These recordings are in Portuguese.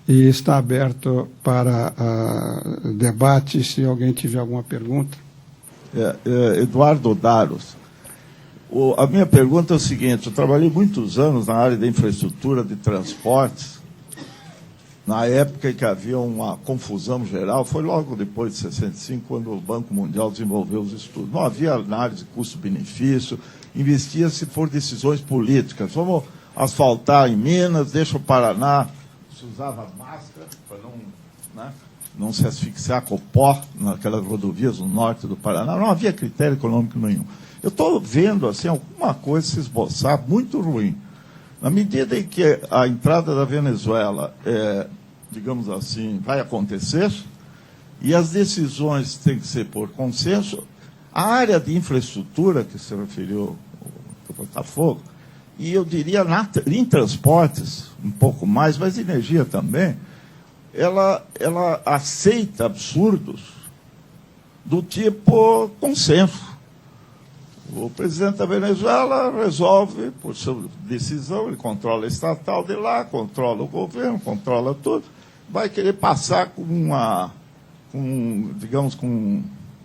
e está aberto para debate, se alguém tiver alguma pergunta. Eduardo Daros. A minha pergunta é o seguinte: eu trabalhei muitos anos na área da infraestrutura de transportes, na época em que havia uma confusão geral, foi logo depois de 65, quando o Banco Mundial desenvolveu os estudos. Não havia análise de custo-benefício, investia-se por decisões políticas. Vamos asfaltar em Minas, deixa o Paraná, se usava máscara para não se asfixiar com o pó naquelas rodovias no norte do Paraná. Não havia critério econômico nenhum. Eu estou vendo assim, alguma coisa se esboçar muito ruim. Na medida em que a entrada da Venezuela, digamos assim, vai acontecer, e as decisões têm que ser por consenso, a área de infraestrutura, que se referiu ao Botafogo, e eu diria em transportes, um pouco mais, mas energia também, ela aceita absurdos do tipo consenso. O presidente da Venezuela resolve, por sua decisão, ele controla a estatal de lá, controla o governo, controla tudo, vai querer passar com um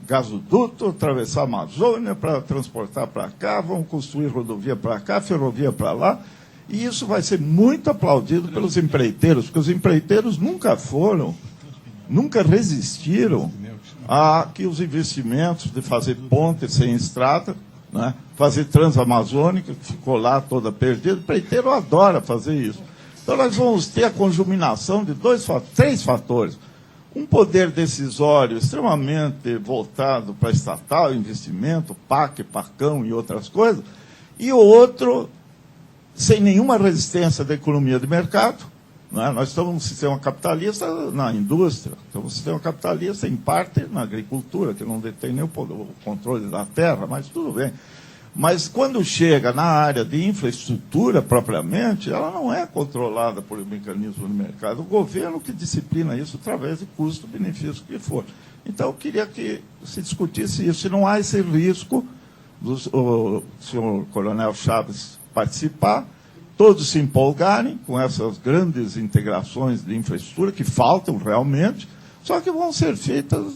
gasoduto, atravessar a Amazônia para transportar para cá, vão construir rodovia para cá, ferrovia para lá, e isso vai ser muito aplaudido pelos empreiteiros, porque os empreiteiros nunca resistiram a que os investimentos de fazer ponte sem estrada, né, fazer transamazônica, que ficou lá toda perdida. O empreiteiro adora fazer isso. Então, nós vamos ter a conjuminação de três fatores. Um poder decisório extremamente voltado para estatal, investimento, PAC, PACão e outras coisas, e o outro, sem nenhuma resistência da economia de mercado. Não é? Nós estamos num sistema capitalista na indústria, estamos num sistema capitalista, em parte, na agricultura, que não detém nem o controle da terra, mas tudo bem. Mas quando chega na área de infraestrutura propriamente, ela não é controlada por um mecanismo de mercado. O governo que disciplina isso através de custo-benefício que for. Então, eu queria que se discutisse isso. Se não há esse risco do senhor Coronel Chaves participar, todos se empolgarem com essas grandes integrações de infraestrutura que faltam realmente, só que vão ser feitas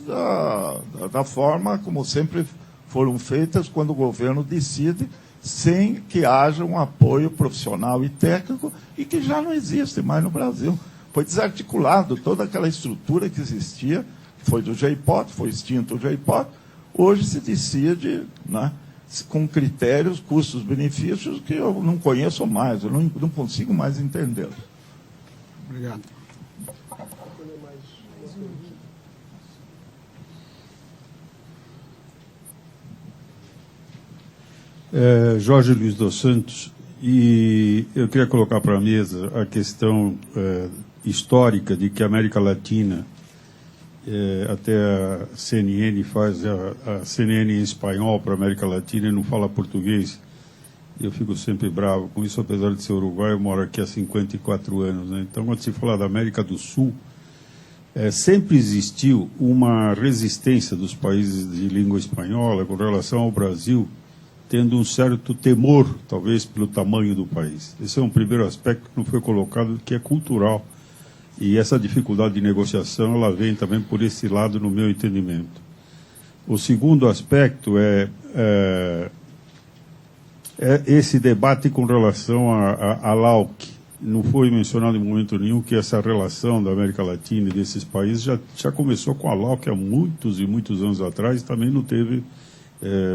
da forma como sempre foram feitas, quando o governo decide, sem que haja um apoio profissional e técnico, e que já não existe mais no Brasil. Foi desarticulado toda aquela estrutura que existia, que foi do JPOT, foi extinto o JPOT, hoje se decide, né, com critérios, custos, benefícios, que eu não conheço mais, eu não consigo mais entendê-los. Obrigado. Jorge Luiz dos Santos, e eu queria colocar para a mesa a questão histórica de que a América Latina, até a CNN faz, a CNN em espanhol para a América Latina e não fala português. Eu fico sempre bravo com isso, apesar de ser uruguaio, eu moro aqui há 54 anos. Né? Então, quando se fala da América do Sul, sempre existiu uma resistência dos países de língua espanhola com relação ao Brasil, tendo um certo temor, talvez, pelo tamanho do país. Esse é um primeiro aspecto que não foi colocado, que é cultural. E essa dificuldade de negociação, ela vem também por esse lado, no meu entendimento. O segundo aspecto é esse debate com relação à LAUC. Não foi mencionado em momento nenhum que essa relação da América Latina e desses países já começou com a LAUC há muitos e muitos anos atrás, e também não teve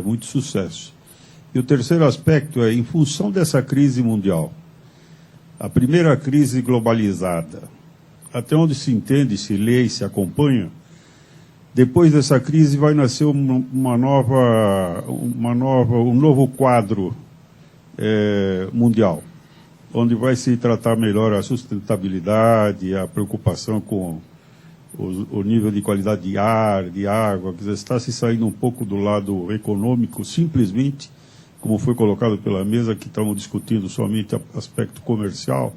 muito sucesso. E o terceiro aspecto é, em função dessa crise mundial, a primeira crise globalizada, até onde se entende, se lê e se acompanha, depois dessa crise vai nascer um novo quadro mundial, onde vai se tratar melhor a sustentabilidade, a preocupação com o nível de qualidade de ar, de água, quer dizer, está se saindo um pouco do lado econômico, simplesmente, como foi colocado pela mesa, que estamos discutindo somente o aspecto comercial.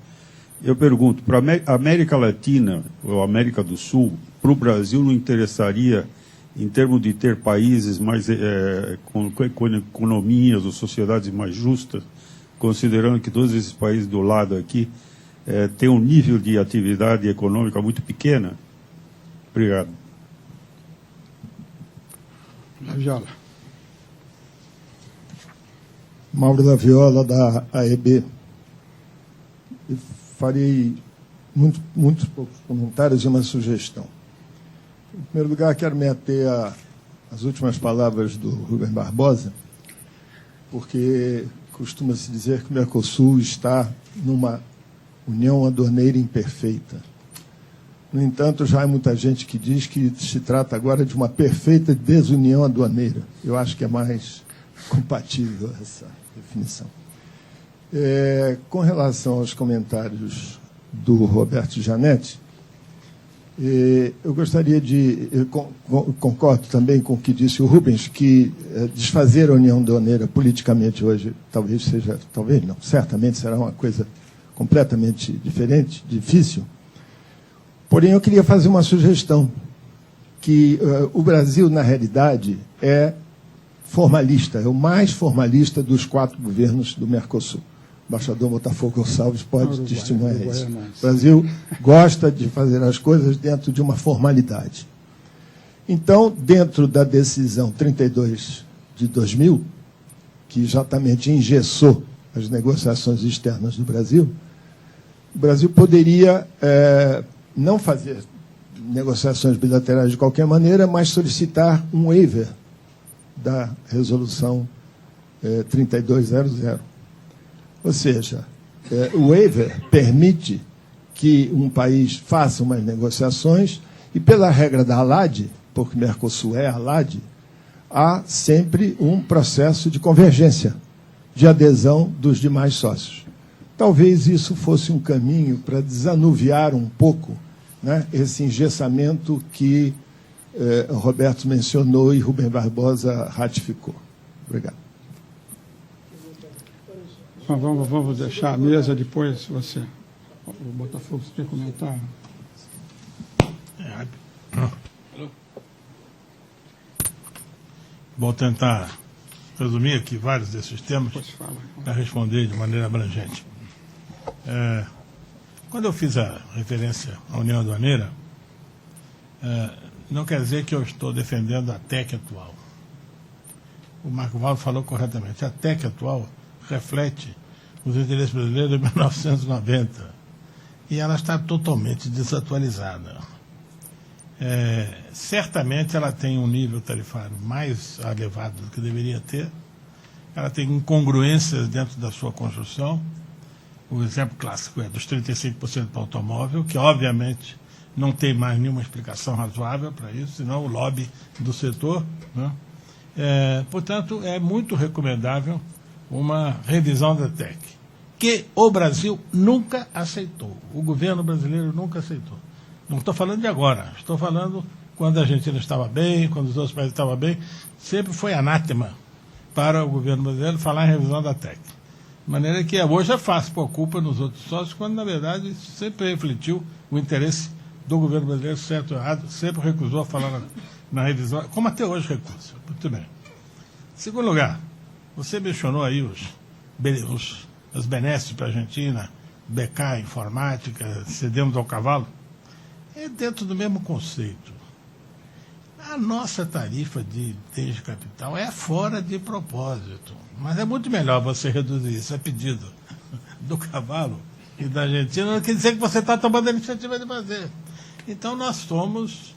Eu pergunto, para a América Latina, ou América do Sul, para o Brasil não interessaria, em termos de ter países mais com economias ou sociedades mais justas, considerando que todos esses países do lado aqui tem um nível de atividade econômica muito pequena? Obrigado. Laviola. Mauro Laviola, da AEB. Eu farei muitos poucos comentários e uma sugestão. Em primeiro lugar, quero me ater às últimas palavras do Rubem Barbosa, porque costuma-se dizer que o Mercosul está numa união aduaneira imperfeita. No entanto, já há muita gente que diz que se trata agora de uma perfeita desunião aduaneira. Eu acho que é mais compatível essa definição. Com relação aos comentários do Roberto Janetti, eu gostaria de... concordo também com o que disse o Rubens, que desfazer a união aduaneira politicamente hoje certamente será uma coisa completamente diferente, difícil. Porém, eu queria fazer uma sugestão, que o Brasil, na realidade, é formalista, é o mais formalista dos 4 governos do Mercosul. O embaixador Botafogo Gonçalves pode testemunhar isso. O Brasil gosta de fazer as coisas dentro de uma formalidade. Então, dentro da decisão 32 de 2000, que exatamente engessou as negociações externas do Brasil, o Brasil poderia não fazer negociações bilaterais de qualquer maneira, mas solicitar um waiver da resolução 3200. Ou seja, o waiver permite que um país faça umas negociações e, pela regra da ALAD, porque o Mercosul é a ALAD, há sempre um processo de convergência, de adesão dos demais sócios. Talvez isso fosse um caminho para desanuviar um pouco, né, esse engessamento que Roberto mencionou e Rubem Barbosa ratificou. Obrigado. Vamos deixar a mesa depois, se você... O Botafogo, você quer comentar? Vou tentar resumir aqui vários desses temas para responder de maneira abrangente. Quando eu fiz a referência à União Aduaneira, não quer dizer que eu estou defendendo a TEC atual. O Marco Valdo falou corretamente. A TEC atual reflete os interesses brasileiros de 1990 e ela está totalmente desatualizada. Certamente ela tem um nível tarifário mais elevado do que deveria ter, ela tem incongruências dentro da sua construção. O exemplo clássico é dos 35% para o automóvel, que obviamente não tem mais nenhuma explicação razoável para isso, senão o lobby do setor, né? Portanto, é muito recomendável uma revisão da TEC, que o Brasil nunca aceitou, o governo brasileiro nunca aceitou. Não estou falando de agora, estou falando quando a Argentina estava bem, quando os outros países estavam bem, sempre foi anátema para o governo brasileiro falar em revisão da TEC. De maneira que hoje é fácil pôr culpa nos outros sócios, quando na verdade sempre refletiu o interesse do governo brasileiro, certo ou errado, sempre recusou a falar na revisão, como até hoje recusa. Muito bem. Em segundo lugar, você mencionou aí os benesses para a Argentina, BK, informática, cedemos ao cavalo. É dentro do mesmo conceito. A nossa tarifa de capital é fora de propósito. Mas é muito melhor você reduzir isso a pedido do cavalo e da Argentina, não quer dizer que você está tomando a iniciativa de fazer. Então nós somos,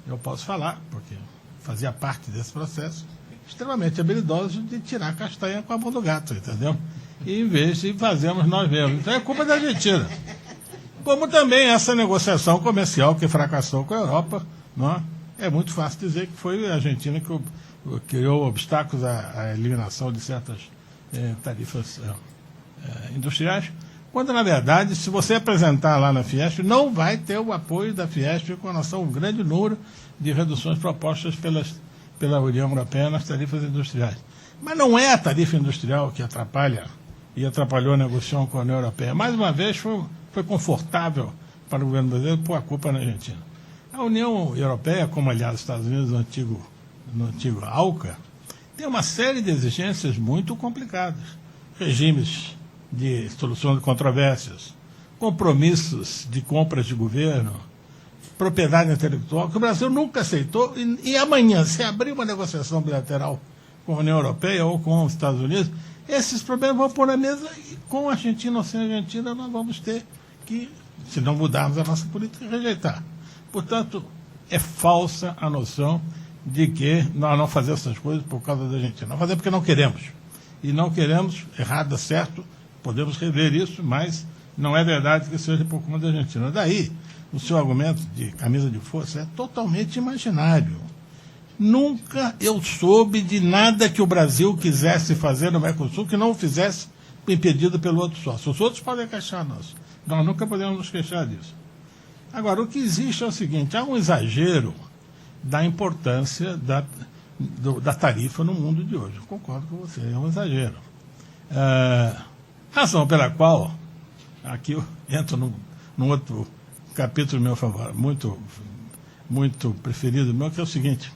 eu posso falar, porque fazia parte desse processo, extremamente habilidosos de tirar a castanha com a mão do gato, entendeu? E em vez de fazermos nós mesmos. Então é culpa da Argentina. Como também essa negociação comercial que fracassou com a Europa, não é? É muito fácil dizer que foi a Argentina que criou obstáculos à eliminação de certas tarifas industriais, quando, na verdade, se você apresentar lá na Fiesp, não vai ter o apoio da Fiesp com relação a um grande número de reduções propostas pela União Europeia nas tarifas industriais. Mas não é a tarifa industrial que atrapalha e atrapalhou a negociação com a União Europeia. Mais uma vez, foi confortável para o governo brasileiro pôr a culpa na Argentina. A União Europeia, como aliás os Estados Unidos no antigo ALCA, tem uma série de exigências muito complicadas. Regimes de solução de controvérsias, compromissos de compras de governo, propriedade intelectual, que o Brasil nunca aceitou, e amanhã, se abrir uma negociação bilateral com a União Europeia ou com os Estados Unidos, esses problemas vão pôr na mesa, e com a Argentina ou sem a Argentina, nós vamos ter que, se não mudarmos a nossa política, rejeitar. Portanto, é falsa a noção de que nós não fazemos essas coisas por causa da Argentina. Nós fazemos porque não queremos. E não queremos, errado, certo, podemos rever isso, mas não é verdade que seja por conta da Argentina. Daí, o seu argumento de camisa de força é totalmente imaginário. Nunca eu soube de nada que o Brasil quisesse fazer no Mercosul que não o fizesse impedido pelo outro sócio. Os outros podem queixar nós. Nós nunca podemos nos queixar disso. Agora, o que existe é o seguinte, há um exagero da importância da tarifa no mundo de hoje. Eu concordo com você, é um exagero. Razão pela qual, aqui eu entro num outro capítulo meu favor, muito preferido meu, que é o seguinte,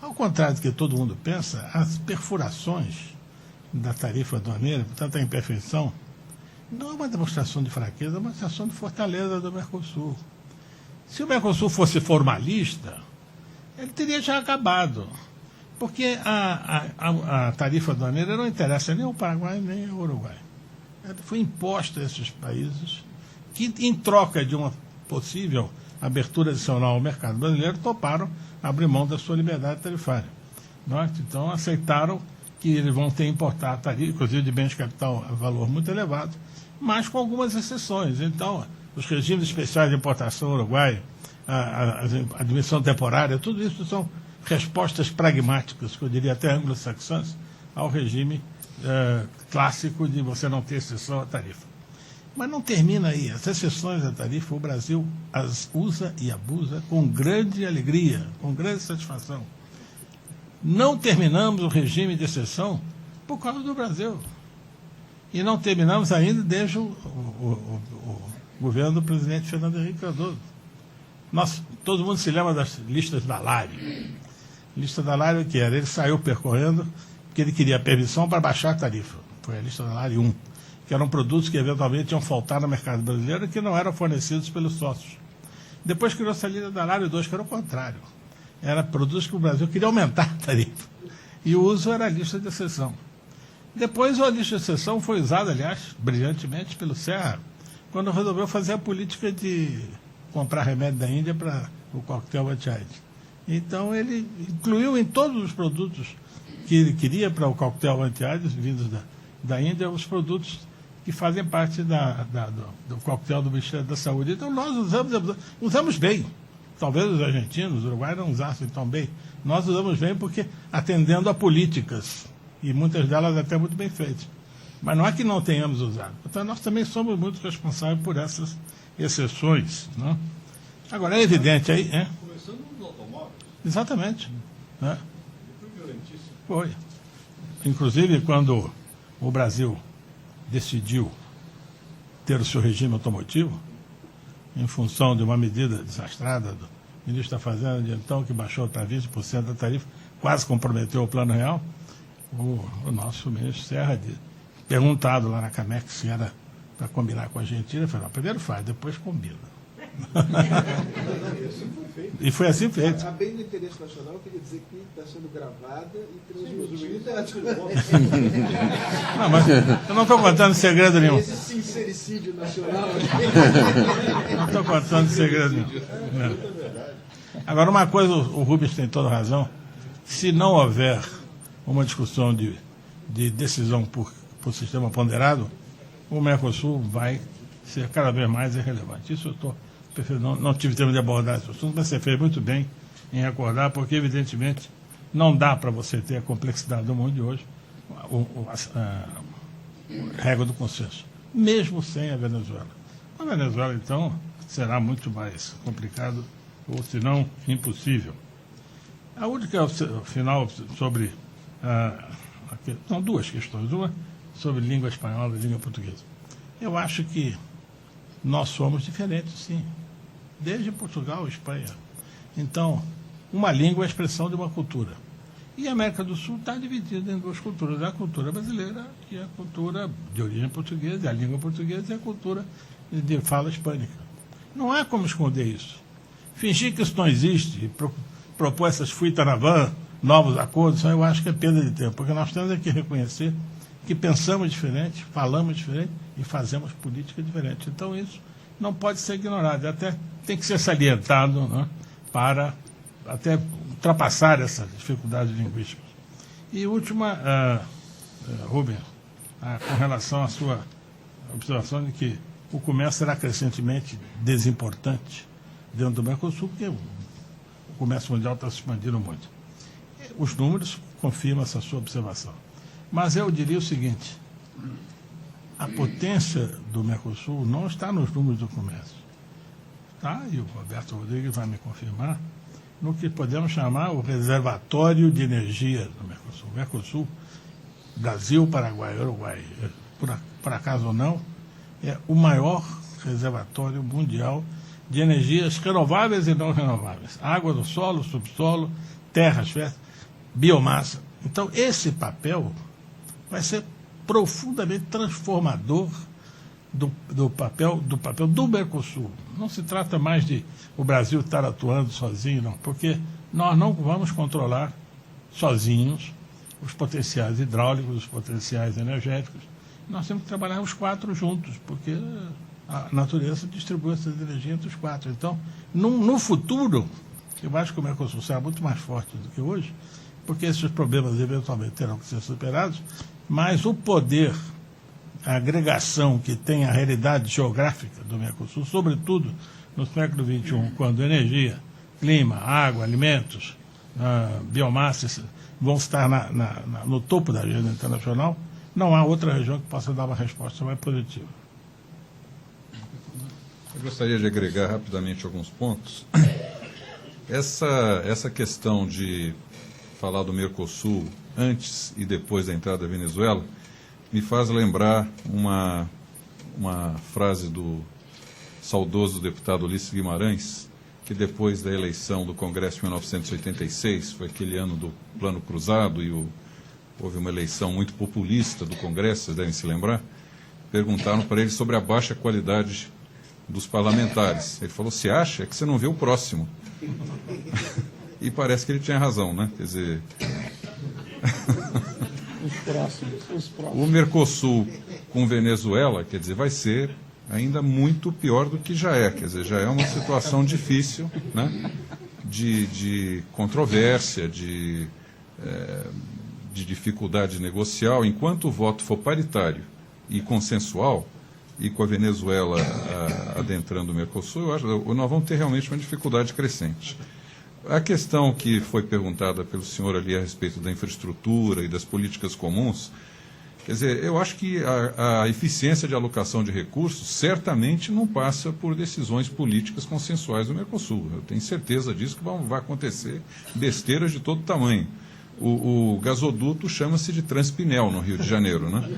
ao contrário do que todo mundo pensa, as perfurações da tarifa aduaneira, portanto a imperfeição, não é uma demonstração de fraqueza, é uma demonstração de fortaleza do Mercosul. Se o Mercosul fosse formalista, ele teria já acabado. Porque a tarifa aduaneira não interessa nem ao Paraguai nem ao Uruguai. Ela foi imposta a esses países que, em troca de uma possível abertura adicional ao mercado brasileiro, toparam abrir mão da sua liberdade tarifária. Então, aceitaram que eles vão ter que importar a tarifa, inclusive de bens de capital a valor muito elevado, mas com algumas exceções. Então, os regimes especiais de importação uruguaia, a admissão temporária, tudo isso são respostas pragmáticas, que eu diria até anglo-saxãs, ao regime clássico de você não ter exceção à tarifa. Mas não termina aí. As exceções à tarifa, o Brasil as usa e abusa com grande alegria, com grande satisfação. Não terminamos o regime de exceção por causa do Brasil. E não terminamos ainda desde o governo do presidente Fernando Henrique Cardoso. Todo mundo se lembra das listas da Lari. Lista da Lari o que era? Ele saiu percorrendo porque ele queria permissão para baixar a tarifa. Foi a lista da Lari 1, que eram produtos que eventualmente iam faltar no mercado brasileiro e que não eram fornecidos pelos sócios. Depois criou-se a lista da Lari 2, que era o contrário. Era produtos que o Brasil queria aumentar a tarifa. E o uso era a lista de exceção. Depois a lista de exceção foi usada, aliás, brilhantemente pelo Serra, quando resolveu fazer a política de comprar remédio da Índia para o coquetel anti-AIDS. Então ele incluiu em todos os produtos que ele queria para o coquetel anti-AIDS, vindos da Índia, os produtos que fazem parte do coquetel do Ministério da Saúde. Então nós usamos bem. Talvez os argentinos, os uruguaios não usassem tão bem. Nós usamos bem porque atendendo a políticas, e muitas delas até muito bem feitas. Mas não é que não tenhamos usado. Então nós também somos muito responsáveis por essas exceções. Não? Agora, é evidente aí... Começando nos automóveis. Exatamente. Né? Foi violentíssimo. Foi. Inclusive, quando o Brasil decidiu ter o seu regime automotivo, em função de uma medida desastrada do ministro da Fazenda de então, que baixou para 20% da tarifa, quase comprometeu o Plano Real, o nosso ministro Serra, perguntado lá na CAMEX se era para combinar com a Argentina, falou, primeiro faz, depois combina. E foi assim feito. A bem do interesse nacional, eu queria dizer que está sendo gravada e transmitida. Não, mas eu não estou contando segredo nenhum. Esse sincericídio nacional. Não estou contando segredo nenhum. Não. Agora, uma coisa, o Rubens tem toda razão. Se não houver uma discussão de decisão por sistema ponderado, o Mercosul vai ser cada vez mais irrelevante. Isso eu estou... Não tive tempo de abordar esse assunto, mas você fez muito bem em recordar, porque, evidentemente, não dá para você ter a complexidade do mundo de hoje, a regra do consenso, mesmo sem a Venezuela. A Venezuela, então, será muito mais complicado, ou, se não, impossível. A única, final, sobre... são duas questões. Uma sobre língua espanhola e língua portuguesa. Eu acho que nós somos diferentes, sim. Desde Portugal e Espanha. Então, uma língua é a expressão de uma cultura. E a América do Sul está dividida em duas culturas. A cultura brasileira e a cultura de origem portuguesa, a língua portuguesa e a cultura de fala hispânica. Não há como esconder isso. Fingir que isso não existe, propor essas fuitas na van, novos acordos, eu acho que é perda de tempo, porque nós temos que reconhecer que pensamos diferente, falamos diferente e fazemos política diferente. Então isso não pode ser ignorado, até tem que ser salientado, né, para até ultrapassar essas dificuldades linguísticas. E última, Rubens, com relação à sua observação de que o comércio será crescentemente desimportante dentro do Mercosul, porque o comércio mundial está se expandindo muito. Os números confirmam essa sua observação. Mas eu diria o seguinte, a potência do Mercosul não está nos números do comércio. Tá? E o Roberto Rodrigues vai me confirmar, no que podemos chamar o reservatório de energia do Mercosul. O Mercosul, Brasil, Paraguai, Uruguai, por acaso ou não, é o maior reservatório mundial de energias renováveis e não renováveis. Água do solo, subsolo, terras férteis, biomassa. Então, esse papel vai ser profundamente transformador do papel do Mercosul. Não se trata mais de o Brasil estar atuando sozinho, não, porque nós não vamos controlar sozinhos os potenciais hidráulicos, os potenciais energéticos. Nós temos que trabalhar os quatro juntos, porque a natureza distribui essa energia entre os quatro. Então, no futuro, eu acho que o Mercosul será muito mais forte do que hoje, porque esses problemas eventualmente terão que ser superados, mas o poder, a agregação que tem a realidade geográfica do Mercosul, sobretudo no século XXI, quando energia, clima, água, alimentos, biomassa vão estar no topo da agenda internacional, não há outra região que possa dar uma resposta mais positiva. Eu gostaria de agregar rapidamente alguns pontos. Essa questão de falar do Mercosul antes e depois da entrada da Venezuela me faz lembrar uma frase do saudoso deputado Ulisses Guimarães, que depois da eleição do Congresso de 1986, foi aquele ano do Plano Cruzado, e houve uma eleição muito populista do Congresso, vocês devem se lembrar, perguntaram para ele sobre a baixa qualidade dos parlamentares. Ele falou, se acha? É que você não vê o próximo. E parece que ele tinha razão, né? Quer dizer... Os próximos. O Mercosul com Venezuela, quer dizer, vai ser ainda muito pior do que já é. Quer dizer, já é uma situação difícil, né? De controvérsia, de dificuldade negocial. Enquanto o voto for paritário e consensual, e com a Venezuela adentrando o Mercosul, eu acho que nós vamos ter realmente uma dificuldade crescente. A questão que foi perguntada pelo senhor ali a respeito da infraestrutura e das políticas comuns, quer dizer, eu acho que a eficiência de alocação de recursos certamente não passa por decisões políticas consensuais do Mercosul. Eu tenho certeza disso, que vai acontecer besteiras de todo tamanho. O gasoduto chama-se de Transpinel, no Rio de Janeiro, né?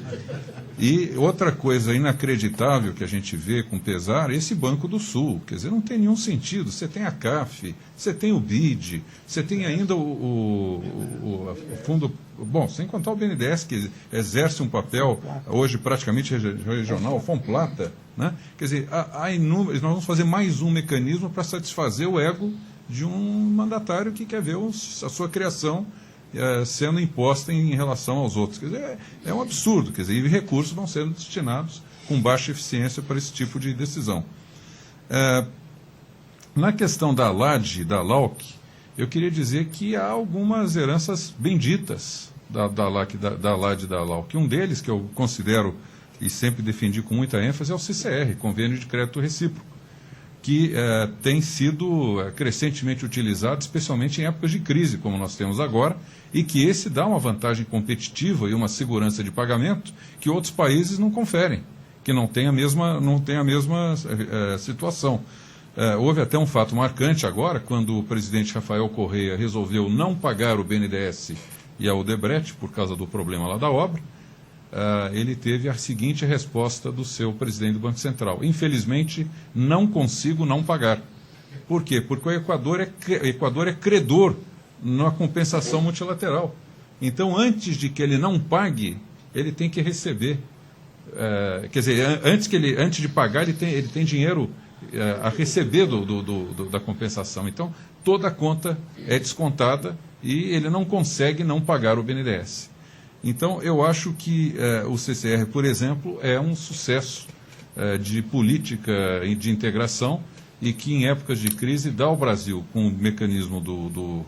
E outra coisa inacreditável que a gente vê com pesar é esse Banco do Sul. Quer dizer, não tem nenhum sentido. Você tem a CAF, você tem o BID, você tem ainda o fundo... Bom, sem contar o BNDES, que exerce um papel hoje praticamente regional, Fomplata, né? Quer dizer, há inúmeros... Nós vamos fazer mais um mecanismo para satisfazer o ego de um mandatário que quer ver a sua criação sendo imposta em relação aos outros. Quer dizer, é um absurdo, quer dizer, e recursos vão sendo destinados com baixa eficiência para esse tipo de decisão. Na questão da LAD e da LAUC, eu queria dizer que há algumas heranças benditas da LAD e da LAUC. Um deles, que eu considero e sempre defendi com muita ênfase, é o CCR, Convênio de Crédito Recíproco, que tem sido crescentemente utilizado, especialmente em épocas de crise, como nós temos agora, e que esse dá uma vantagem competitiva e uma segurança de pagamento que outros países não conferem, que não tem a mesma situação. Houve até um fato marcante agora, quando o presidente Rafael Correa resolveu não pagar o BNDES e a Odebrecht, por causa do problema lá da obra, ele teve a seguinte resposta do seu presidente do Banco Central: infelizmente, não consigo não pagar. Por quê? Porque o Equador é credor na compensação multilateral. Então, antes de que ele não pague, ele tem que receber quer dizer, antes de pagar, ele tem dinheiro a receber da compensação. Então, toda a conta é descontada e ele não consegue não pagar o BNDES. Então, eu acho que o CCR, por exemplo, é um sucesso de política de integração e que, em épocas de crise, dá ao Brasil, com o mecanismo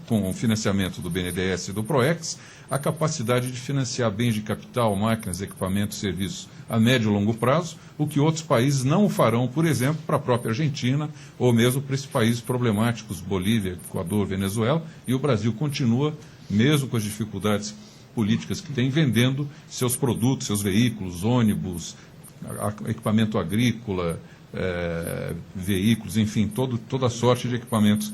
com o financiamento do BNDES e do PROEX, a capacidade de financiar bens de capital, máquinas, equipamentos, serviços a médio e longo prazo, o que outros países não o farão, por exemplo, para a própria Argentina, ou mesmo para esses países problemáticos, Bolívia, Equador, Venezuela, e o Brasil continua, mesmo com as dificuldades políticas que tem, vendendo seus produtos, seus veículos, ônibus, equipamento agrícola, veículos, enfim, toda sorte de equipamentos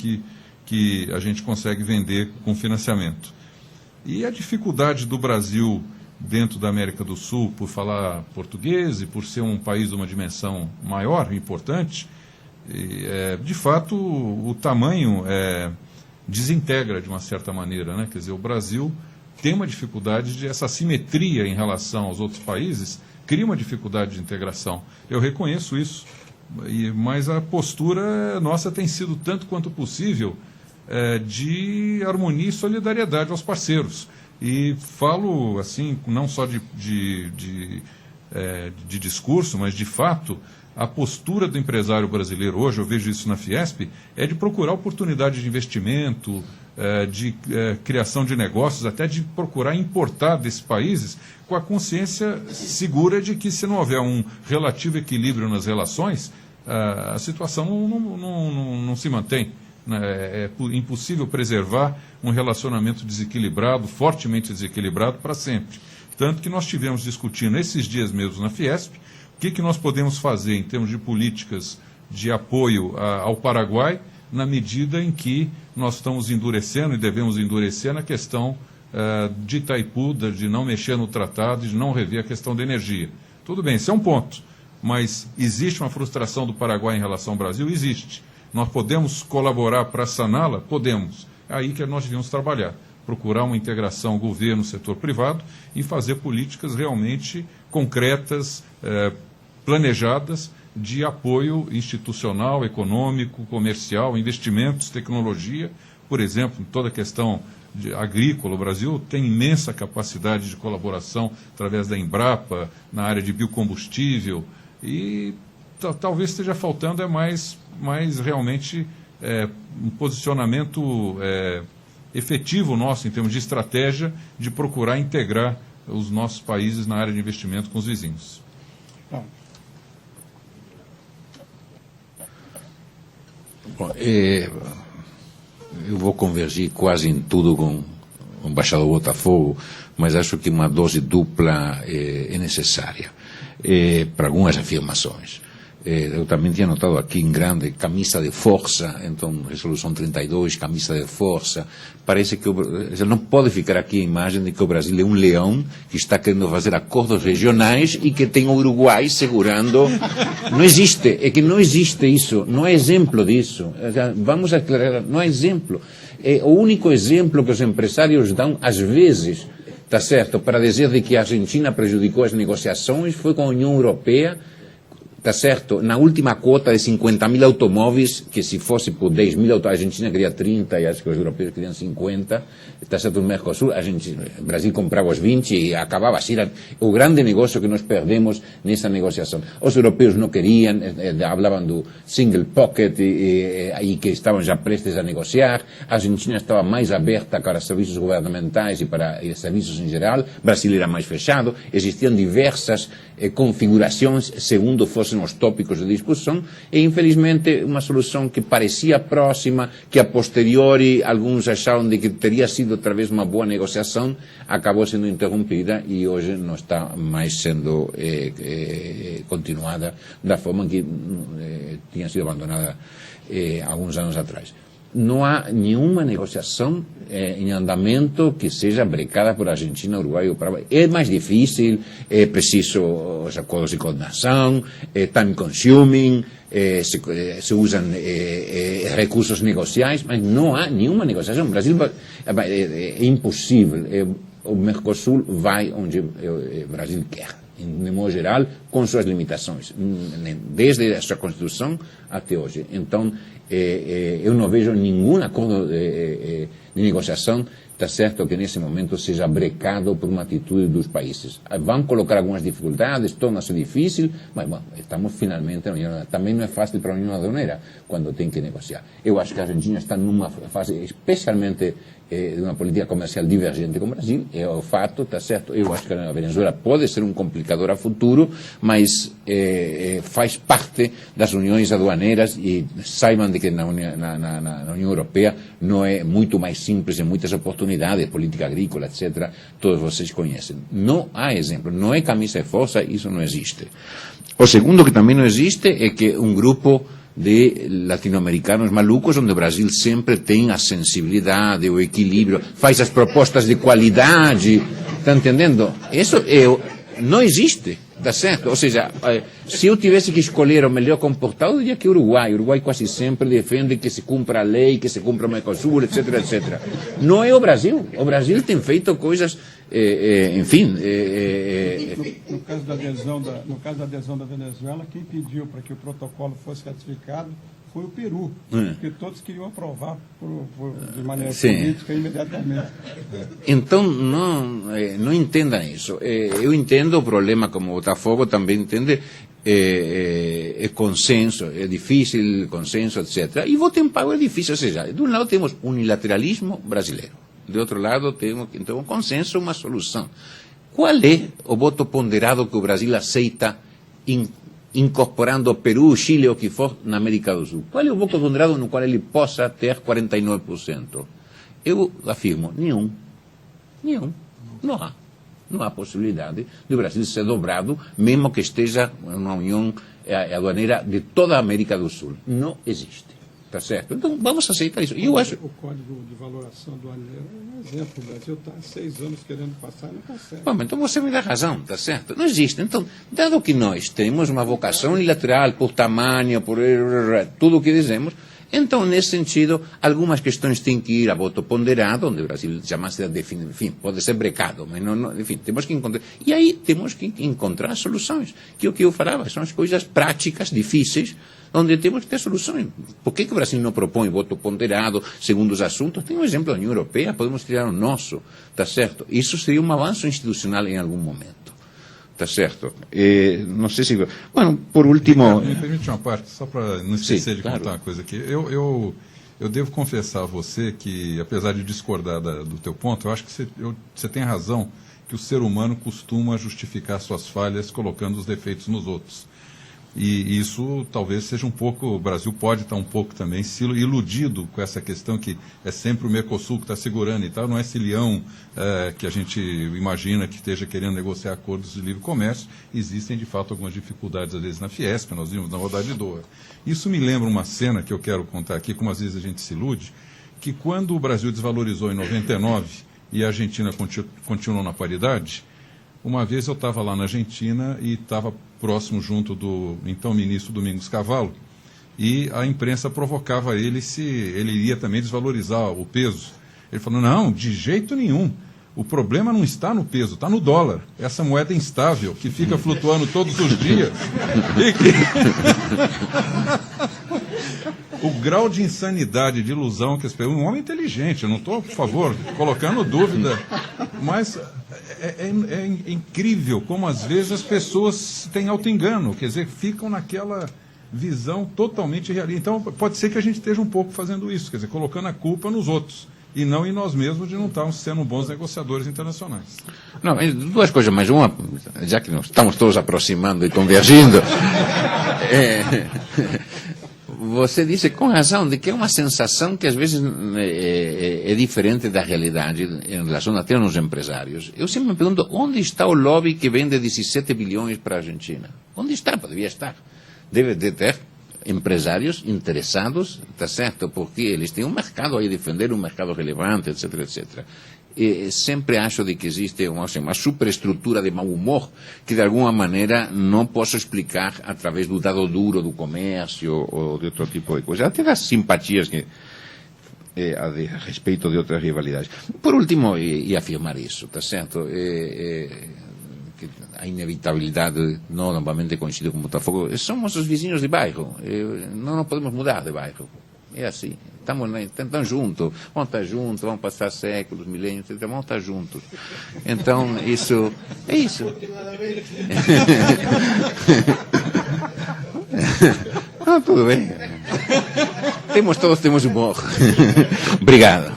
que a gente consegue vender com financiamento. E a dificuldade do Brasil dentro da América do Sul, por falar português e por ser um país de uma dimensão maior, importante, de fato, o tamanho desintegra de uma certa maneira, né? Quer dizer, o Brasil tem uma dificuldade essa assimetria em relação aos outros países, cria uma dificuldade de integração. Eu reconheço isso, mas a postura nossa tem sido tanto quanto possível de harmonia e solidariedade aos parceiros. E falo, assim, não só de discurso, mas de fato, a postura do empresário brasileiro hoje, eu vejo isso na Fiesp, é de procurar oportunidade de investimento, de criação de negócios, até de procurar importar desses países com a consciência segura de que, se não houver um relativo equilíbrio nas relações, a situação não se mantém. É impossível preservar um relacionamento desequilibrado, fortemente desequilibrado, para sempre. Tanto que nós estivemos discutindo esses dias mesmo na Fiesp o que nós podemos fazer em termos de políticas de apoio ao Paraguai, na medida em que nós estamos endurecendo e devemos endurecer na questão de Itaipu, de não mexer no tratado, de não rever a questão da energia. Tudo bem, esse é um ponto, mas existe uma frustração do Paraguai em relação ao Brasil? Existe. Nós podemos colaborar para saná-la? Podemos. É aí que nós devemos trabalhar, procurar uma integração governo-setor privado e fazer políticas realmente concretas, planejadas, de apoio institucional, econômico, comercial, investimentos, tecnologia. Por exemplo, em toda a questão agrícola, o Brasil tem imensa capacidade de colaboração através da Embrapa, na área de biocombustível, e talvez esteja faltando mais realmente um posicionamento efetivo nosso, em termos de estratégia, de procurar integrar os nossos países na área de investimento com os vizinhos. Bom, eu vou convergir quase em tudo com o embaixador Botafogo, mas acho que uma dose dupla é necessária para algumas afirmações. Eu também tinha notado aqui em grande camisa de força, então resolução 32, camisa de força. Parece que não pode ficar aqui a imagem de que o Brasil é um leão que está querendo fazer acordos regionais e que tem o Uruguai segurando. Não existe, é que não existe isso, não é exemplo disso. Vamos aclarar, não é exemplo. O único exemplo que os empresários dão, às vezes, está certo, para dizer de que a Argentina prejudicou as negociações, foi com a União Europeia. Está certo? Na última cota de 50.000 automóveis, que se fosse por 10.000, a Argentina queria 30 e acho que os europeus queriam 50, está certo, no Mercosul, o Brasil comprava os 20 e acabava assim. Era o grande negócio que nós perdemos nessa negociação. Os europeus não queriam, falavam do single pocket e que estavam já prestes a negociar. A Argentina estava mais aberta para serviços governamentais e para serviços em geral. O Brasil era mais fechado. Existiam diversas configurações segundo fossem os tópicos de discussão e, infelizmente, uma solução que parecia próxima, que a posteriori alguns acharam de que teria sido talvez uma boa negociação, acabou sendo interrompida e hoje não está mais sendo continuada da forma que tinha sido abandonada alguns anos atrás. Não há nenhuma negociação em andamento que seja brecada por Argentina, Uruguai ou Paraguai. É mais difícil, é preciso os acordos de coordenação, é time consuming, se usam recursos negociais, mas não há nenhuma negociação. O Brasil é impossível. O Mercosul vai onde o Brasil quer, de modo geral, com suas limitações, desde a sua Constituição até hoje. Então, eu não vejo nenhum acordo de negociação, está certo, que nesse momento seja brecado por uma atitude dos países. Vão colocar algumas dificuldades, torna-se difícil, mas bom, estamos finalmente na União Aduaneira. Também não é fácil para a União Aduaneira quando tem que negociar. Eu acho que a Argentina está numa fase especialmente de uma política comercial divergente com o Brasil, é o fato, está certo. Eu acho que a Venezuela pode ser um complicador a futuro, mas faz parte das uniões aduaneiras e saibam de que na União Europeia não é muito mais simples em muitas oportunidades, política agrícola, etc., todos vocês conhecem. Não há exemplo, não é camisa de força, isso não existe. O segundo que também não existe é que um grupo de latino-americanos malucos, onde o Brasil sempre tem a sensibilidade, o equilíbrio, faz as propostas de qualidade, está entendendo? Isso não existe, está certo? Ou seja, se eu tivesse que escolher o melhor comportado, eu diria que o Uruguai quase sempre defende que se cumpra a lei, que se cumpra o Mercosul, etc., etc. Não é o Brasil tem feito coisas, enfim... No caso da adesão da Venezuela, quem pediu para que o protocolo fosse ratificado foi o Peru, porque todos queriam aprovar de maneira política imediatamente. Então, não entendam isso. Eu entendo o problema, como o Botafogo também entende, é consenso, é difícil, consenso, etc. E voto em pago é difícil, ou seja, de um lado temos unilateralismo brasileiro, de outro lado temos então um consenso, uma solução. Qual é o voto ponderado que o Brasil aceita incorporando o Peru, Chile ou o que for na América do Sul? Qual é o voto ponderado no qual ele possa ter 49%? Eu afirmo, nenhum. Não há possibilidade do Brasil ser dobrado, mesmo que esteja na União Aduaneira de toda a América do Sul. Não existe. Está certo? Então, vamos aceitar isso. Eu acho... O Código de Valoração Aduaneira é um exemplo. O Brasil está há 6 anos querendo passar e não consegue. Bom, então você me dá razão, está certo? Não existe. Então, dado que nós temos uma vocação unilateral por tamanho, por tudo o que dizemos, então, nesse sentido, algumas questões têm que ir a voto ponderado, onde o Brasil jamais se define, enfim, pode ser brecado, mas não, enfim, temos que encontrar. E aí temos que encontrar soluções. Que o que eu falava são as coisas práticas, difíceis, onde temos que ter soluções. Por que o Brasil não propõe voto ponderado segundo os assuntos? Tem um exemplo da União Europeia, podemos criar o nosso, está certo? Isso seria um avanço institucional em algum momento. Está certo? Não sei se... Bueno, por último... Me permite uma parte, só para não esquecer de contar uma coisa aqui. Eu devo confessar a você que, apesar de discordar do teu ponto, eu acho que você tem razão que o ser humano costuma justificar suas falhas colocando os defeitos nos outros. E isso talvez seja um pouco, o Brasil pode estar um pouco também iludido com essa questão que é sempre o Mercosul que está segurando e tal, não é esse leão que a gente imagina que esteja querendo negociar acordos de livre comércio. Existem de fato algumas dificuldades às vezes na Fiesp, nós vimos na rodada de Doha. Isso me lembra uma cena que eu quero contar aqui, como às vezes a gente se ilude, que quando o Brasil desvalorizou em 99 e a Argentina continuou na paridade, uma vez eu estava lá na Argentina e estava próximo junto do então ministro Domingos Cavallo, e a imprensa provocava ele se ele iria também desvalorizar o peso. Ele falou, não, de jeito nenhum. O problema não está no peso, está no dólar. Essa moeda instável que fica flutuando todos os dias. O grau de insanidade, de ilusão que as pessoas... Um homem inteligente, eu não estou, por favor, colocando dúvida, mas é incrível como às vezes as pessoas têm auto-engano, quer dizer, ficam naquela visão totalmente realista. Então, pode ser que a gente esteja um pouco fazendo isso, quer dizer, colocando a culpa nos outros, e não em nós mesmos de não estarmos sendo bons negociadores internacionais. Não, duas coisas, mas uma, já que nós estamos todos aproximando e convergindo, você disse com razão de que é uma sensação que às vezes é diferente da realidade em relação até nos empresários. Eu sempre me pergunto, onde está o lobby que vende 17 bilhões para a Argentina? Onde está? Poderia estar. Deve de ter empresários interessados, tá certo? Porque eles têm um mercado aí a defender, um mercado relevante, etc, etc. E sempre acho de que existe uma superestrutura de mau humor que de alguma maneira não posso explicar através do dado duro do comércio ou de outro tipo de coisa, até das simpatias que a respeito de outras rivalidades. Por último, e afirmar isso, tá certo? Que a inevitabilidade, não novamente coincide com Botafogo, somos os vizinhos de bairro, não podemos mudar de bairro. É assim, estamos juntos, vamos estar juntos, vamos passar séculos, milênios, etc. Vamos estar juntos. Então, isso, é isso. Não, tudo bem. Todos temos humor. Obrigado.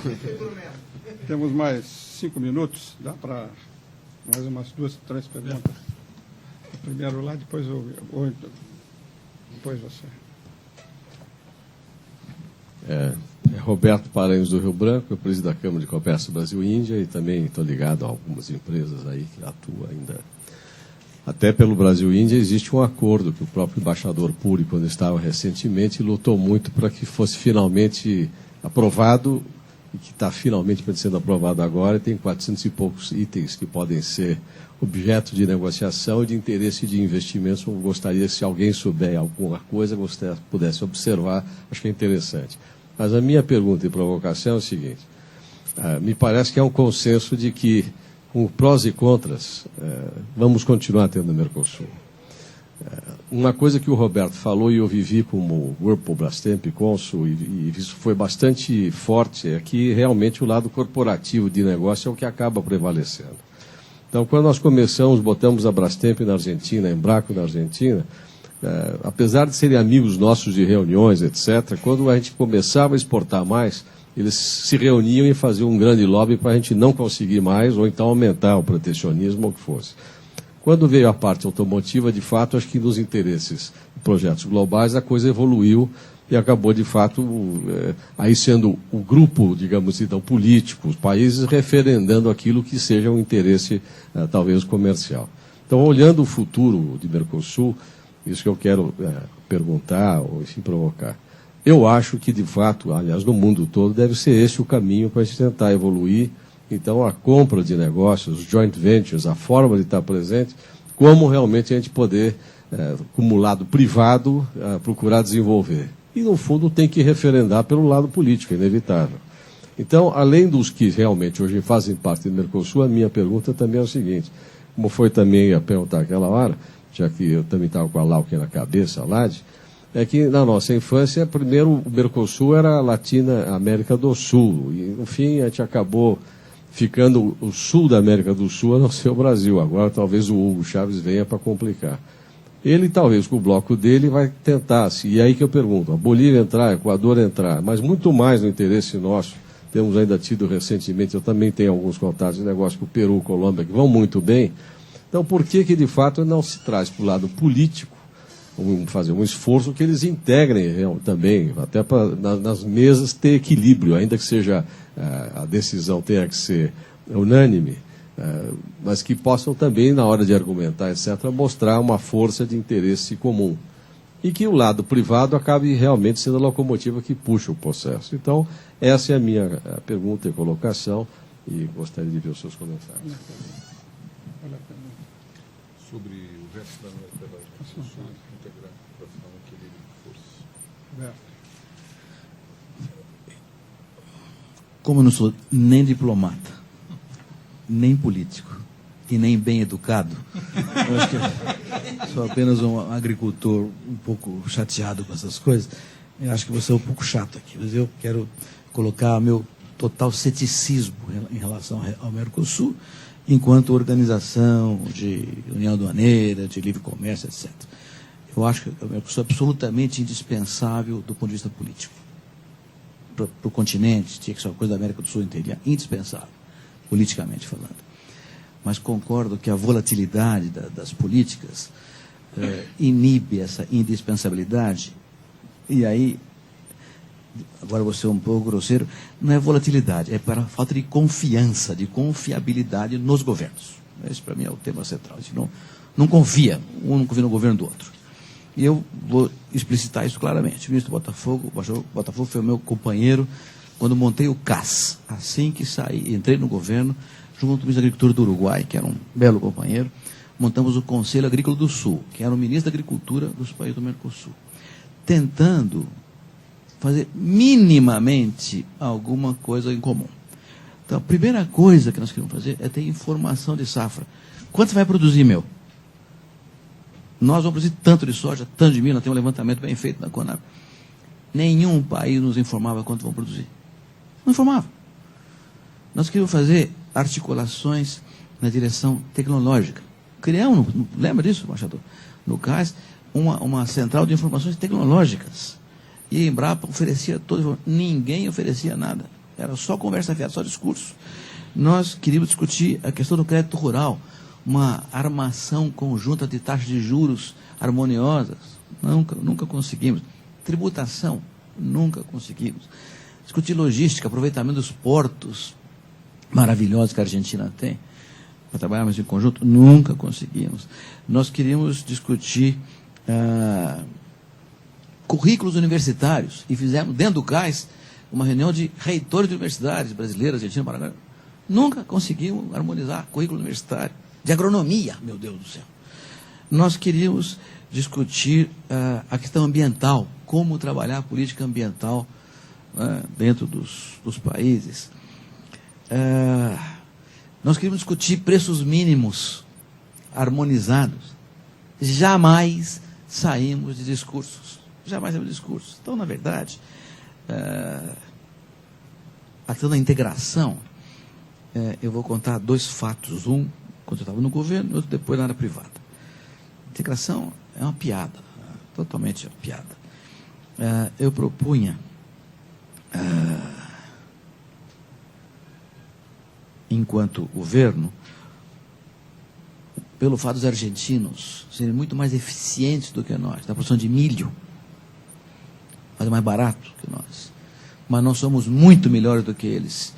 Temos mais 5 minutos, dá para mais umas 2, 3 perguntas. Primeiro lá, depois depois você. Roberto Paranhos do Rio Branco, eu presido da Câmara de Comércio Brasil-Índia e também estou ligado a algumas empresas aí que atuam ainda. Até pelo Brasil-Índia existe um acordo que o próprio embaixador Puri, quando estava recentemente, lutou muito para que fosse finalmente aprovado e que está finalmente sendo aprovado agora, e tem 400 e poucos itens que podem ser objeto de negociação e de interesse de investimentos. Eu gostaria, se alguém souber alguma coisa, pudesse observar, acho que é interessante. Mas a minha pergunta e provocação é o seguinte: me parece que é um consenso de que, com prós e contras, vamos continuar tendo o Mercosul. Uma coisa que o Roberto falou e eu vivi como Whirlpool, Brastemp, Consul, e isso foi bastante forte, é que realmente o lado corporativo de negócio é o que acaba prevalecendo. Então, quando nós botamos a Brastemp na Argentina, a Embraco na Argentina, apesar de serem amigos nossos de reuniões, etc., quando a gente começava a exportar mais, eles se reuniam e faziam um grande lobby para a gente não conseguir mais, ou então aumentar o protecionismo, ou o que fosse. Quando veio a parte automotiva, de fato, acho que nos interesses de projetos globais, a coisa evoluiu e acabou, de fato, aí sendo o grupo, digamos então, político, os países referendando aquilo que seja um interesse, talvez, comercial. Então, olhando o futuro de Mercosul, isso que eu quero perguntar, ou enfim, provocar. Eu acho que, de fato, aliás, no mundo todo, deve ser esse o caminho para a gente tentar evoluir. Então, a compra de negócios, os joint ventures, a forma de estar presente, como realmente a gente poder, como lado privado, procurar desenvolver. E, no fundo, tem que referendar pelo lado político, é inevitável. Então, além dos que realmente hoje fazem parte do Mercosul, a minha pergunta também é o seguinte, como foi também a perguntar aquela hora, já que eu também estava com a Lau aqui na cabeça, a Lade, é que na nossa infância, primeiro o Mercosul era a Latina América do Sul, e, no fim, a gente acabou ficando o sul da América do Sul a não ser o Brasil. Agora talvez o Hugo Chávez venha para complicar. Ele talvez com o bloco dele vai tentar, e aí que eu pergunto, a Bolívia entrar, Equador entrar, mas muito mais no interesse nosso, temos ainda tido recentemente, eu também tenho alguns contatos de negócio com o Peru, Colômbia, que vão muito bem. Então por que de fato não se traz para o lado político, fazer um esforço que eles integrem também, até para nas mesas ter equilíbrio, ainda que seja a decisão tenha que ser unânime, mas que possam também, na hora de argumentar, etc., mostrar uma força de interesse comum. E que o lado privado acabe realmente sendo a locomotiva que puxa o processo. Então, essa é a minha pergunta e colocação, e gostaria de ver os seus comentários. Sobre o resto da minha trabalho, integrar para final um equilíbrio de forças. Como eu não sou nem diplomata, nem político e nem bem educado, eu acho que sou apenas um agricultor um pouco chateado com essas coisas, eu acho que você é um pouco chato aqui, mas eu quero colocar meu total ceticismo em relação ao Mercosul, enquanto organização de União Aduaneira, de livre comércio, etc. Eu acho que o Mercosul é absolutamente indispensável do ponto de vista político. Para o continente, tinha que ser uma coisa da América do Sul inteira, indispensável, politicamente falando. Mas concordo que a volatilidade das políticas inibe essa indispensabilidade, e aí, agora vou ser um pouco grosseiro, não é volatilidade, é para a falta de confiança, de confiabilidade nos governos. Esse, para mim, é o tema central. A gente não confia, um não confia no governo do outro. E eu vou explicitar isso claramente. O ministro Botafogo foi o meu companheiro quando montei o CAS. Assim que saí, entrei no governo, junto com o ministro da Agricultura do Uruguai, que era um belo companheiro, montamos o Conselho Agrícola do Sul, que era o ministro da Agricultura dos países do Mercosul, tentando fazer minimamente alguma coisa em comum. Então, a primeira coisa que nós queremos fazer é ter informação de safra. Quanto você vai produzir, meu? Nós vamos produzir tanto de soja, tanto de milho, nós temos um levantamento bem feito na Conab. Nenhum país nos informava quanto vão produzir. Não informava. Nós queríamos fazer articulações na direção tecnológica. Criamos, lembra disso, embaixador? No CAS, uma central de informações tecnológicas. E a Embrapa oferecia todo, ninguém oferecia nada. Era só conversa fiada, só discurso. Nós queríamos discutir a questão do crédito rural, uma armação conjunta de taxas de juros harmoniosas. Nunca conseguimos. Tributação, nunca conseguimos. Discutir logística, aproveitamento dos portos maravilhosos que a Argentina tem, para trabalharmos em conjunto, nunca conseguimos. Nós queríamos discutir currículos universitários, e fizemos, dentro do CAS, uma reunião de reitores de universidades brasileiras, Argentina, Paraguai. Nunca conseguimos harmonizar currículo universitário, de agronomia, meu Deus do céu. Nós queríamos discutir a questão ambiental, como trabalhar a política ambiental dentro dos países. Nós queríamos discutir preços mínimos harmonizados. Jamais saímos de discursos. Jamais saímos de discursos. Então, na verdade, a questão da integração, eu vou contar dois fatos. Um, quando eu estava no governo, e outro depois na área privada. A integração é uma piada, totalmente uma piada. Eu propunha, enquanto governo, pelo fato dos argentinos serem muito mais eficientes do que nós, na produção de milho, mas mais barato que nós, mas nós somos muito melhores do que eles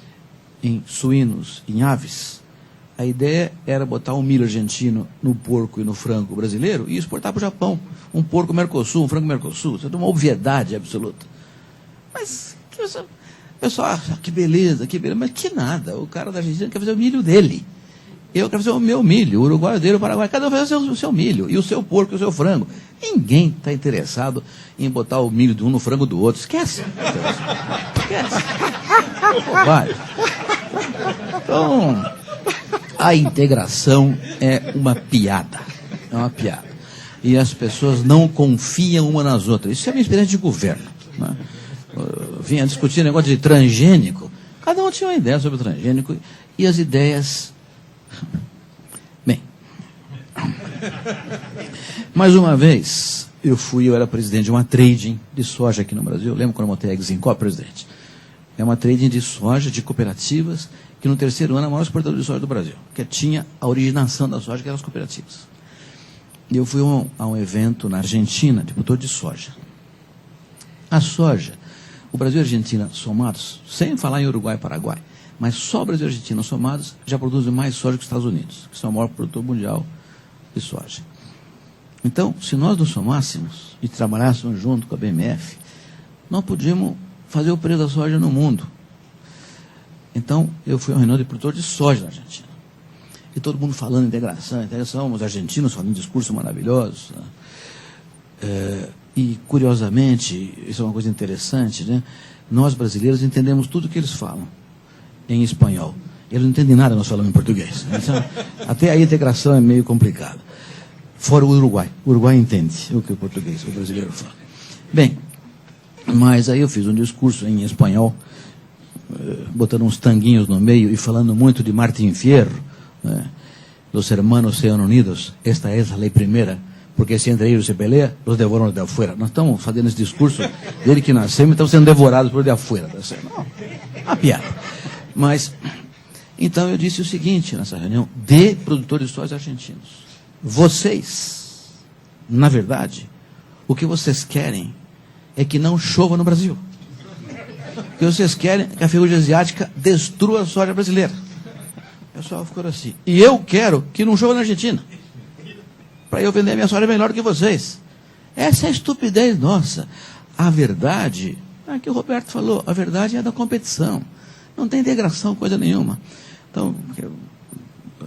em suínos, em aves. A ideia era botar um milho argentino no porco e no frango brasileiro e exportar para o Japão. Um porco Mercosul, um frango Mercosul. Isso é uma obviedade absoluta. Mas, pessoal, que beleza, mas que nada. O cara da Argentina quer fazer o milho dele. Eu quero fazer o meu milho, o uruguaio dele, o paraguai. Cada um vai fazer o seu milho, e o seu porco, e o seu frango. Ninguém está interessado em botar o milho de um no frango do outro. Esquece. Esquece. Bobagem. Então, a integração é uma piada. É uma piada. E as pessoas não confiam uma nas outras. Isso é a minha experiência de governo. Né? Vinha discutir negócio de transgênico. Cada um tinha uma ideia sobre o transgênico. E as ideias... Bem, mais uma vez, eu era presidente de uma trading de soja aqui no Brasil. Lembra quando eu montei a Exinco, presidente? É uma trading de soja, de cooperativas, que no terceiro ano é a maior exportadora de soja do Brasil, que tinha a originação da soja, que eram as cooperativas. E eu fui a um evento na Argentina, de produtor de soja. A soja, o Brasil e a Argentina somados, sem falar em Uruguai e Paraguai, mas só o Brasil e a Argentina somados já produzem mais soja que os Estados Unidos, que são o maior produtor mundial de soja. Então, se nós nos somássemos e trabalhássemos junto com a BMF, nós podíamos fazer o preço da soja no mundo. Então, eu fui a uma reunião de produtor de soja na Argentina. E todo mundo falando em integração, os argentinos falando discursos maravilhosos. Né? E, curiosamente, isso é uma coisa interessante, né? Nós, brasileiros, entendemos tudo o que eles falam em espanhol. Eles não entendem nada, nós falamos em português. Então, até a integração é meio complicada. Fora o Uruguai. O Uruguai entende o que o português, o brasileiro fala. Bem, mas aí eu fiz um discurso em espanhol, botando uns tanguinhos no meio e falando muito de Martín Fierro, né? Los hermanos sean unidos, esta es a lei primeira, porque se entre eles se pelea, los devoram de afuera. Nós estamos fazendo esse discurso desde que nascemos, estamos sendo devorados por de afuera. Não, uma piada. Mas, então eu disse o seguinte nessa reunião, de produtores de soja argentinos. Vocês, na verdade, o que vocês querem é que não chova no Brasil. O que vocês querem é que a ferrugem asiática destrua a soja brasileira. O pessoal ficou assim. E eu quero que não chova na Argentina. Para eu vender a minha soja melhor do que vocês. Essa é a estupidez nossa. A verdade, é que o Roberto falou, a verdade é da competição. Não tem integração, coisa nenhuma. Então,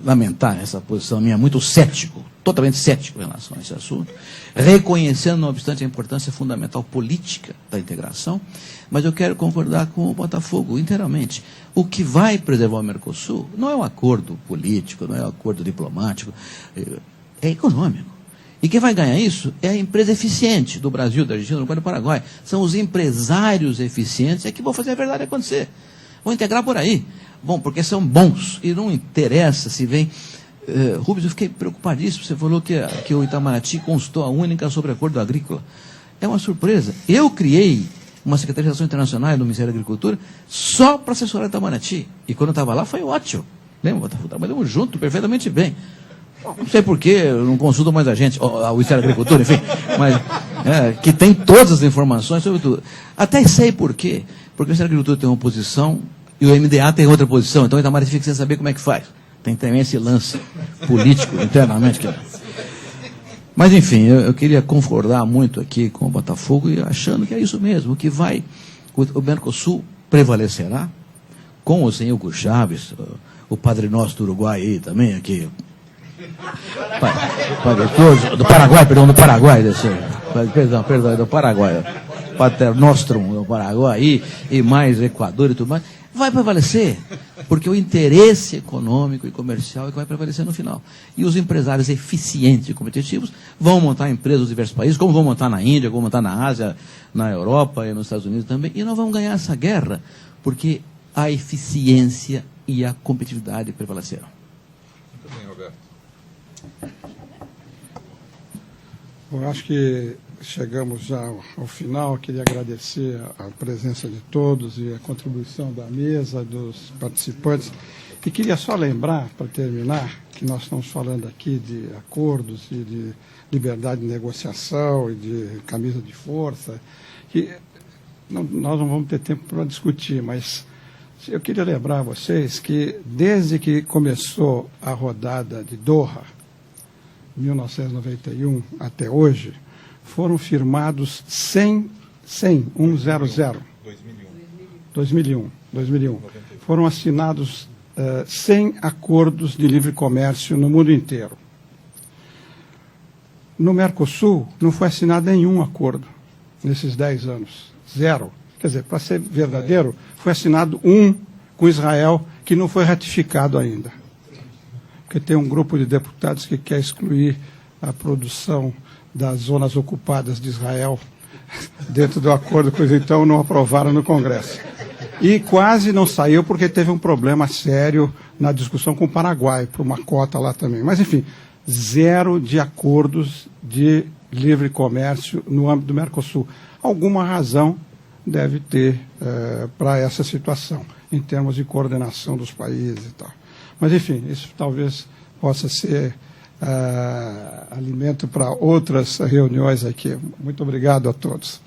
lamentar essa posição minha, muito cético, totalmente cético em relação a esse assunto, reconhecendo, não obstante, a importância fundamental política da integração, mas eu quero concordar com o Botafogo inteiramente. O que vai preservar o Mercosul não é um acordo político, não é um acordo diplomático, é econômico. E quem vai ganhar isso é a empresa eficiente do Brasil, da Argentina, do Uruguai e do Paraguai. São os empresários eficientes que vão fazer a verdade acontecer. Vão integrar por aí. Bom, porque são bons. E não interessa se vem... Rubens, eu fiquei preocupadíssimo. Você falou que o Itamaraty consultou a única sobre acordo agrícola. É uma surpresa. Eu criei uma Secretaria de Relações Internacionais do Ministério da Agricultura só para assessorar o Itamaraty. E quando eu estava lá foi ótimo. Lembra? Trabalhamos junto perfeitamente bem. Não sei porquê, eu não consulto mais a gente, o Ministério da Agricultura, enfim, mas que tem todas as informações sobre tudo. Até sei por quê. Porque o Ministério da Agricultura tem uma posição e o MDA tem outra posição, então o Itamaraty fica sem saber como é que faz. Tem também esse lance político internamente. Mas, enfim, eu queria concordar muito aqui com o Botafogo e achando que é isso mesmo, que vai, o Mercosul prevalecerá, com ou sem Hugo Chávez, o Padre Nosso do Uruguai aí também, aqui. Do Paraguai, do Paraguai, Pater Nostrum do Paraguai e mais Equador e tudo mais, vai prevalecer, porque o interesse econômico e comercial é que vai prevalecer no final. E os empresários eficientes e competitivos vão montar empresas nos diversos países, como vão montar na Índia, como vão montar na Ásia, na Europa e nos Estados Unidos também, e nós vamos ganhar essa guerra, porque a eficiência e a competitividade prevalecerão. Muito bem, Roberto. Eu acho que chegamos já ao final. Queria agradecer a presença de todos e a contribuição da mesa, dos participantes. E queria só lembrar, para terminar, que nós estamos falando aqui de acordos e de liberdade de negociação e de camisa de força, que nós não vamos ter tempo para discutir, mas eu queria lembrar a vocês que desde que começou a rodada de Doha, 1991 até hoje, foram firmados 2001. Foram assinados 100 acordos de livre comércio no mundo inteiro. No Mercosul não foi assinado nenhum acordo nesses 10 anos. 0. Quer dizer, para ser verdadeiro, foi assinado um com Israel que não foi ratificado ainda. Porque tem um grupo de deputados que quer excluir a produção das zonas ocupadas de Israel dentro do acordo, pois então não aprovaram no Congresso. E quase não saiu porque teve um problema sério na discussão com o Paraguai, por uma cota lá também. Mas, enfim, 0 de acordos de livre comércio no âmbito do Mercosul. Alguma razão deve ter para essa situação, em termos de coordenação dos países e tal. Mas, enfim, isso talvez possa ser alimento para outras reuniões aqui. Muito obrigado a todos.